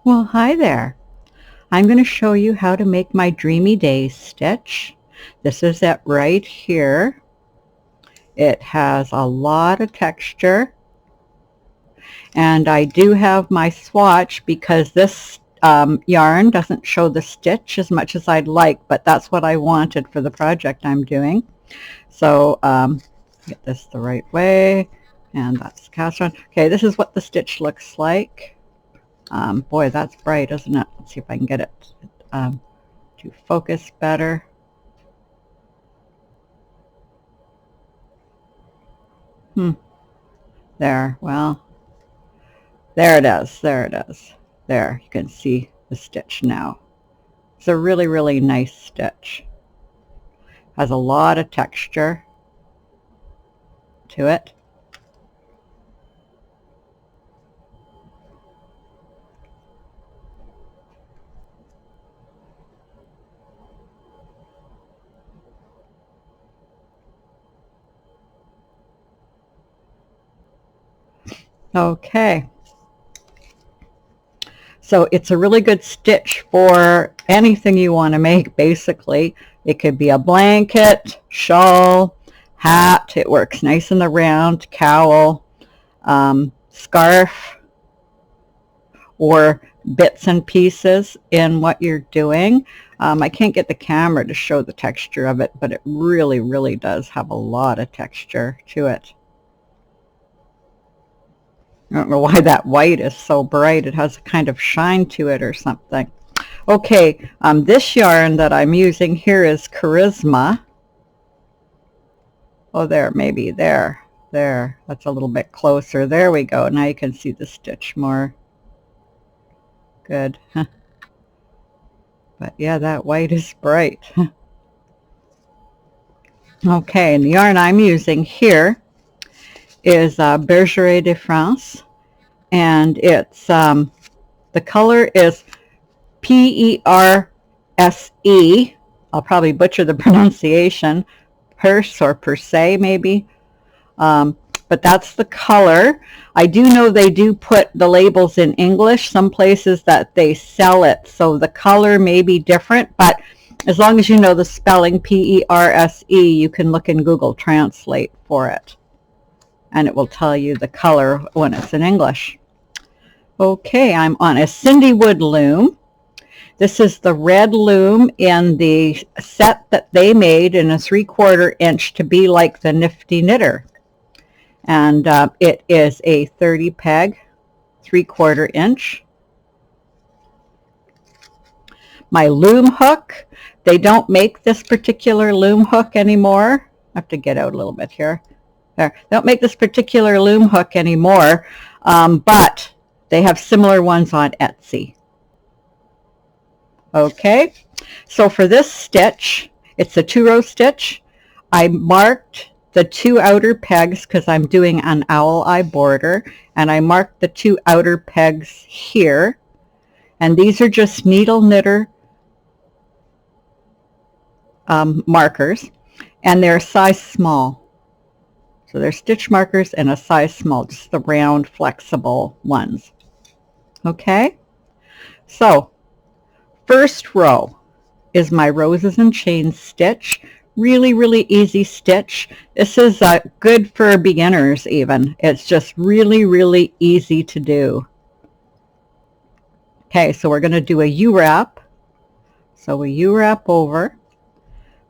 Well, hi there. I'm going to show you how to make my Dreamy Days stitch. This is it right here. It has a lot of texture, and I do have my swatch because this yarn doesn't show the stitch as much as I'd like, but that's what I wanted for the project I'm doing. So get this the right way, and that's cast on. Okay, this is what the stitch looks like. Boy, that's bright, isn't it? Let's see if I can get it to focus better. There, well, there it is, there it is. There, you can see the stitch now. It's a really, really nice stitch. Has a lot of texture to it. Okay, so it's a really good stitch for anything you want to make, basically. It could be a blanket, shawl, hat. It works nice in the round, cowl, scarf, or bits and pieces in what you're doing. I can't get the camera to show the texture of it, but it really, really does have a lot of texture to it. I don't know why that white is so bright. It has a kind of shine to it or something. Okay, this yarn that I'm using here is Charisma. Oh, there, maybe there. There, that's a little bit closer. There we go. Now you can see the stitch more. Good. But yeah, that white is bright. Okay, and the yarn I'm using here is Bergeret de France, and it's the color is P-E-R-S-E. I'll probably butcher the pronunciation. Perse or Perse maybe. But that's the color. I do know they do put the labels in English, some places that they sell it, so the color may be different, but as long as you know the spelling P-E-R-S-E, you can look in Google Translate for it, and it will tell you the color when it's in English. Okay, I'm on a cindwood loom. This is the red loom in the set that they made in a 3/4 inch to be like the Nifty Knitter. And it is a 30 peg, 3/4 inch. My loom hook, they don't make this particular loom hook anymore. I have to get out a little bit here. There, they don't make this particular loom hook anymore, but they have similar ones on Etsy. Okay, so for this stitch, it's a 2-row stitch. I marked the 2 outer pegs because I'm doing an owl eye border, and I marked the 2 outer pegs here, and these are just needle knitter markers, and they're size small. So they're stitch markers in a size small, just the round flexible ones. Okay, so first row is my roses and chains stitch. Really, really easy stitch. This is good for beginners even. It's just really, really easy to do. Okay, so we're going to do a U-wrap. So we U-wrap over.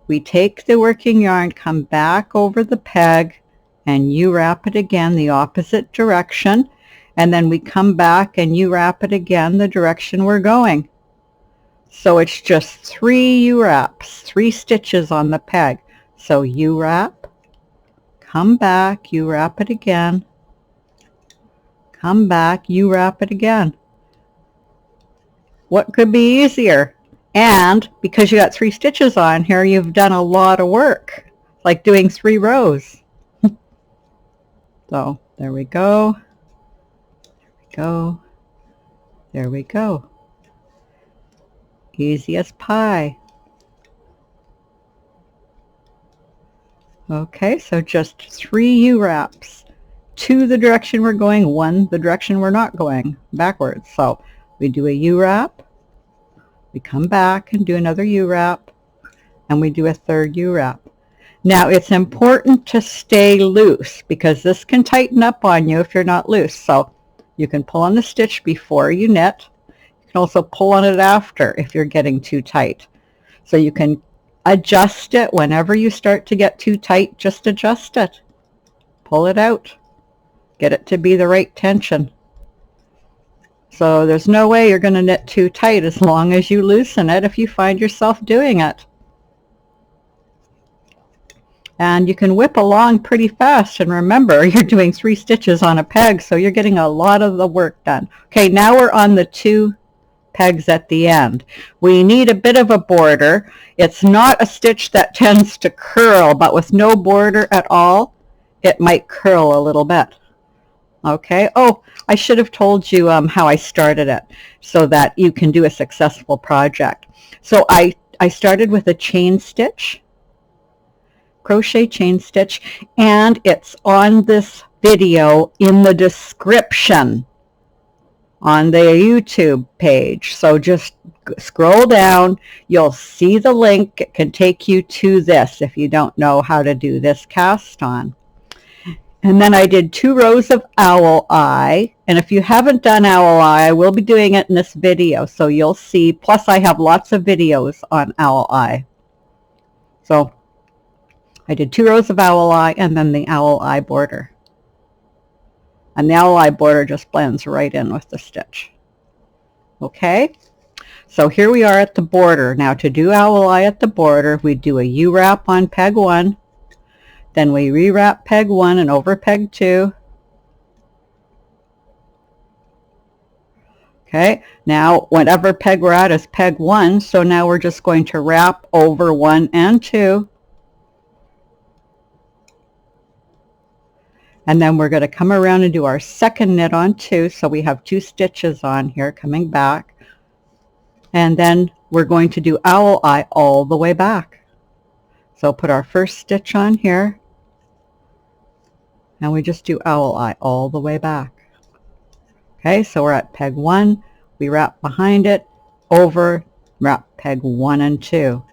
We take the working yarn, come back over the peg, and U-wrap it again the opposite direction. And then we come back and U-wrap it again the direction we're going. So it's just 3 U-wraps, 3 stitches on the peg. So U-wrap, come back, U-wrap it again, come back, U-wrap it again. What could be easier? And because you got 3 stitches on here, you've done a lot of work, like doing 3 rows. So there we go, there we go, there we go. Easy as pie. Okay, so just 3 U-wraps. 2 the direction we're going, 1 the direction we're not going, backwards. So we do a U-wrap, we come back and do another U-wrap, and we do a third U-wrap. Now it's important to stay loose because this can tighten up on you if you're not loose. So you can pull on the stitch before you knit. You can also pull on it after if you're getting too tight. So you can adjust it whenever you start to get too tight. Just adjust it. Pull it out. Get it to be the right tension. So there's no way you're going to knit too tight as long as you loosen it if you find yourself doing it. And you can whip along pretty fast, and remember you're doing 3 stitches on a peg, so you're getting a lot of the work done. Okay, now we're on the 2 pegs at the end. We need a bit of a border. It's not a stitch that tends to curl, but with no border at all it might curl a little bit. Okay, oh, I should have told you how I started it so that you can do a successful project. So I started with a chain stitch, crochet chain stitch, and it's on this video in the description on the YouTube page. So just scroll down, you'll see the link. It can take you to this if you don't know how to do this cast on. And then I did 2 rows of owl eye, and if you haven't done owl eye, I will be doing it in this video, so you'll see. Plus I have lots of videos on owl eye. So I did 2 rows of owl eye and then the owl eye border. And the owl eye border just blends right in with the stitch. Okay, so here we are at the border. Now to do owl eye at the border, we do a U-wrap on peg 1, then we re-wrap peg 1 and over peg 2. Okay, now whatever peg we're at is peg 1, so now we're just going to wrap over 1 and 2. And then we're going to come around and do our second knit on 2, so we have 2 stitches on here coming back. And then we're going to do owl eye all the way back. So put our first stitch on here, and we just do owl eye all the way back. Okay, so we're at peg 1, we wrap behind it, over, wrap peg 1 and 2.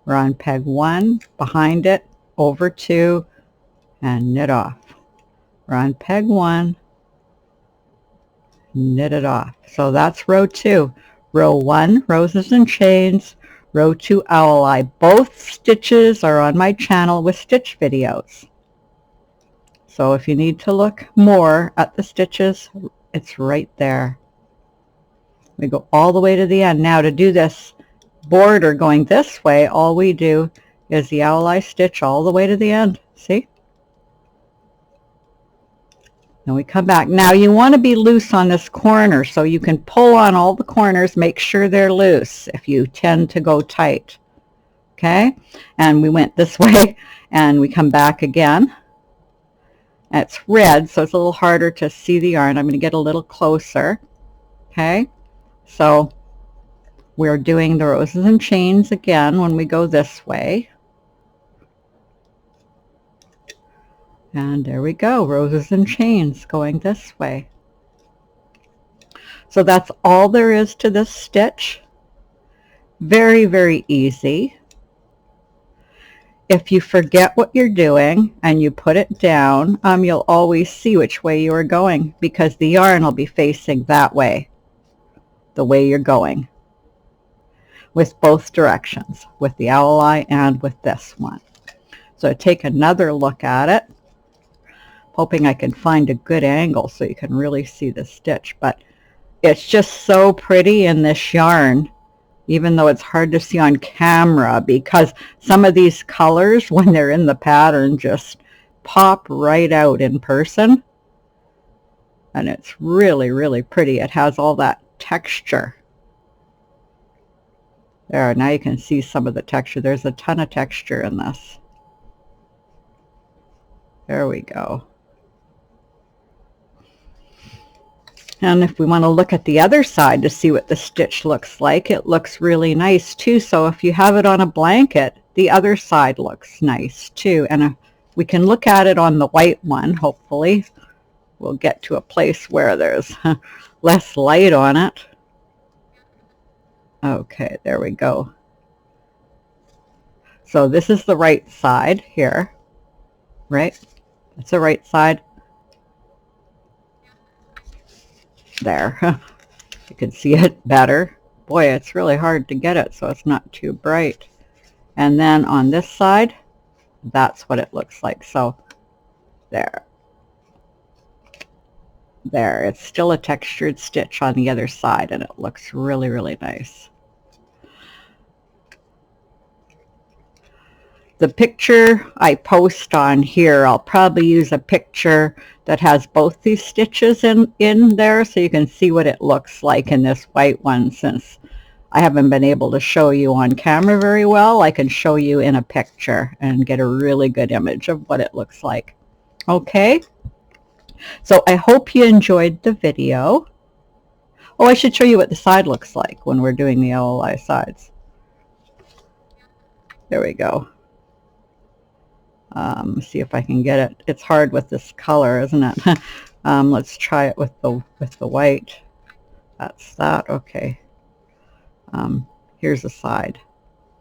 We're on peg 1, behind it, over 2, and knit off. We're on peg 1, knit it off. So that's row 2. Row 1, roses and chains. Row 2, owl eye. Both stitches are on my channel with stitch videos. So if you need to look more at the stitches, it's right there. We go all the way to the end. Now to do this border going this way, all we do is the owl eye stitch all the way to the end. See? Then we come back. Now you want to be loose on this corner, so you can pull on all the corners, make sure they're loose if you tend to go tight. Okay, and we went this way and we come back again. It's red, so it's a little harder to see the yarn. I'm going to get a little closer. Okay, so we're doing the roses and chains again when we go this way. And there we go, roses and chains going this way. So that's all there is to this stitch. Very, very easy. If you forget what you're doing and you put it down, you'll always see which way you are going because the yarn will be facing that way, the way you're going, with both directions, with the owl eye and with this one. So take another look at it. Hoping I can find a good angle so you can really see the stitch, but it's just so pretty in this yarn, even though it's hard to see on camera because some of these colors when they're in the pattern just pop right out in person, and it's really, really pretty. It has all that texture. There, now you can see some of the texture. There's a ton of texture in this. There we go. And if we want to look at the other side to see what the stitch looks like, it looks really nice too. So if you have it on a blanket, the other side looks nice too. And we can look at it on the white one, hopefully. We'll get to a place where there's less light on it. Okay, there we go. So this is the right side here, right? That's the right side. There. You can see it better. Boy, it's really hard to get it so it's not too bright. And then on this side, that's what it looks like. So there. There. It's still a textured stitch on the other side, and it looks really, really nice. The picture I post on here, I'll probably use a picture that has both these stitches in there so you can see what it looks like in this white one. Since I haven't been able to show you on camera very well, I can show you in a picture and get a really good image of what it looks like. Okay, so I hope you enjoyed the video. Oh, I should show you what the side looks like when we're doing the LLI sides. There we go. See if I can get it. It's hard with this color, isn't it? Let's try it with the white. That's that. Okay. Here's the side.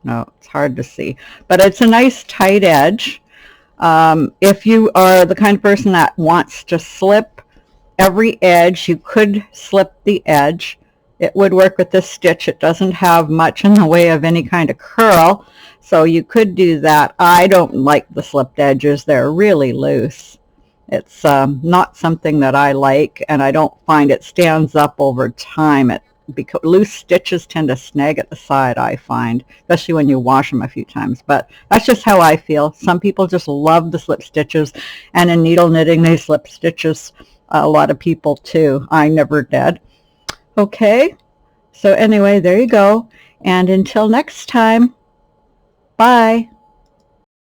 No, it's hard to see, but it's a nice tight edge. If you are the kind of person that wants to slip every edge, you could slip the edge. It would work with this stitch. It doesn't have much in the way of any kind of curl, so you could do that. I don't like the slipped edges. They're really loose. It's not something that I like, and I don't find it stands up over time. Because loose stitches tend to snag at the side, I find, especially when you wash them a few times. But that's just how I feel. Some people just love the slip stitches, and in needle knitting they slip stitches. A lot of people too. I never did. Okay, so anyway, there you go, and until next time, bye.